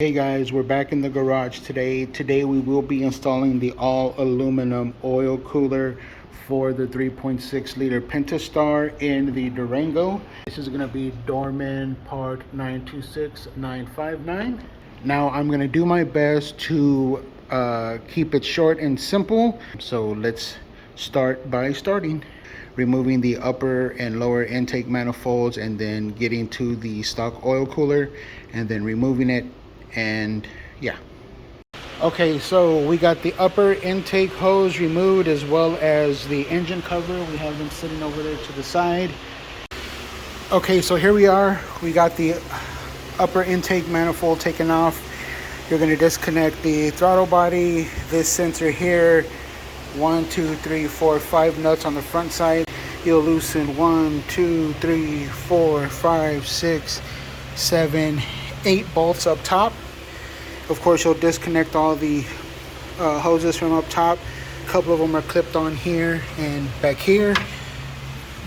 Hey guys, we're back in the garage today. Today we will be installing the all aluminum oil cooler for the 3.6 liter Pentastar in the Durango. This is going to be Dorman part 926959. Now I'm going to do my best to keep it short and simple. So let's start by removing the upper and lower intake manifolds and then getting to the stock oil cooler and then removing it. And yeah, okay, so we got the upper intake hose removed as well as the engine cover. We have them sitting over there to the side. Okay, so here we are. We got the upper intake manifold taken off. You're going to disconnect the throttle body, this sensor here, 1 2 3 4 5 nuts on the front side. You'll loosen 1 2 3 4 5 6 7 8 bolts up top. Of course, you'll disconnect all the hoses from up top. A couple of them are clipped on here and back here.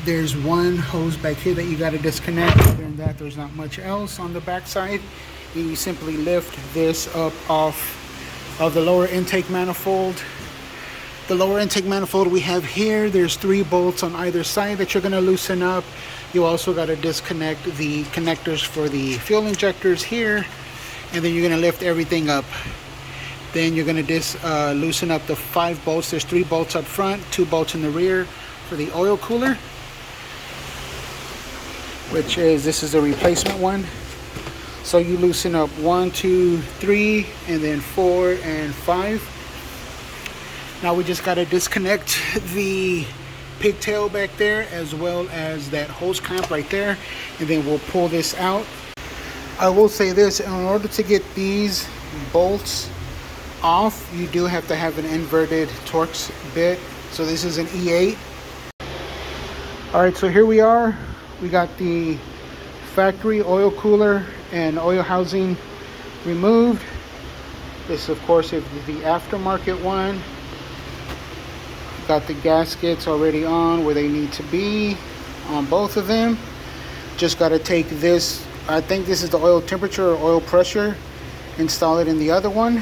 There's one hose back here that you got to disconnect. Other than that, there's not much else on the back side. You simply lift this up off of the lower intake manifold. The lower intake manifold we have here, there's 3 bolts on either side that you're going to loosen up. You also got to disconnect the connectors for the fuel injectors here, and then you're going to lift everything up. Then you're going to loosen up the 5 bolts. There's 3 bolts up front, 2 bolts in the rear for the oil cooler, this is a replacement one. So you loosen up 1 2 3 and then 4 and 5. Now we just got to disconnect the pigtail back there as well as that hose clamp right there, and then we'll pull this out. I will say this, in order to get these bolts off, you do have to have an inverted Torx bit. So this is an E8. Alright, so here we are. We got the factory oil cooler and oil housing removed. This of course is the aftermarket one. Got the gaskets already on where they need to be on both of them. Just got to take this, I think this is the oil temperature or oil pressure, install it in the other one,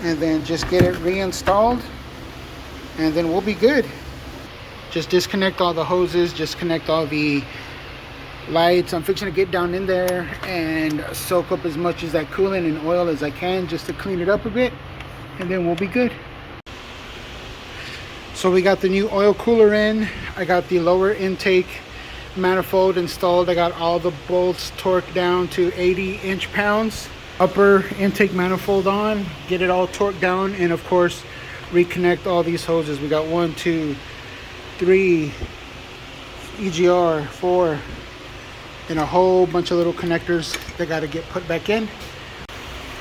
and then just get it reinstalled, and then we'll be good. Just disconnect all the hoses, disconnect all the lights. I'm fixing to get down in there and soak up as much as that coolant and oil as I can just to clean it up a bit, and then we'll be good. So we got the new oil cooler in. I got the lower intake manifold installed. I got all the bolts torqued down to 80 inch-pounds. Upper intake manifold on, get it all torqued down, and of course reconnect all these hoses. We got 1 2 3 EGR 4 and a whole bunch of little connectors that got to get put back in.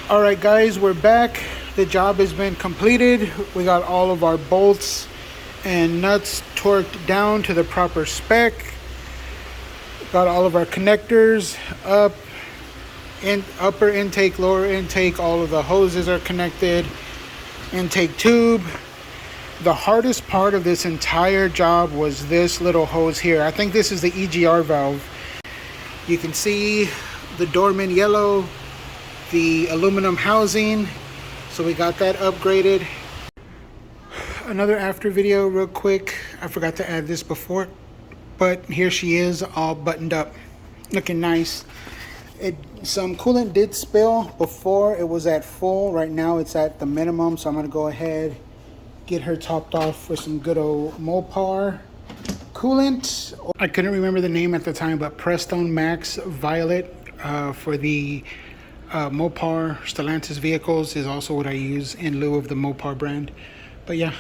All right guys, we're back. The job has been completed. We got all of our bolts and nuts torqued down to the proper spec. Got all of our connectors up, upper intake, lower intake, all of the hoses are connected, intake tube. The hardest part of this entire job was this little hose here. I think this is the EGR valve. You can see the Dorman yellow, the aluminum housing. So we got that upgraded. Another after video real quick. I forgot to add this before, but here she is all buttoned up, looking nice. Some coolant did spill before. It was at full. Right now it's at the minimum, so I'm going to go ahead, get her topped off with some good old Mopar coolant. I couldn't remember the name at the time, but Prestone Max Violet for the Mopar Stellantis vehicles is also what I use in lieu of the Mopar brand. But yeah,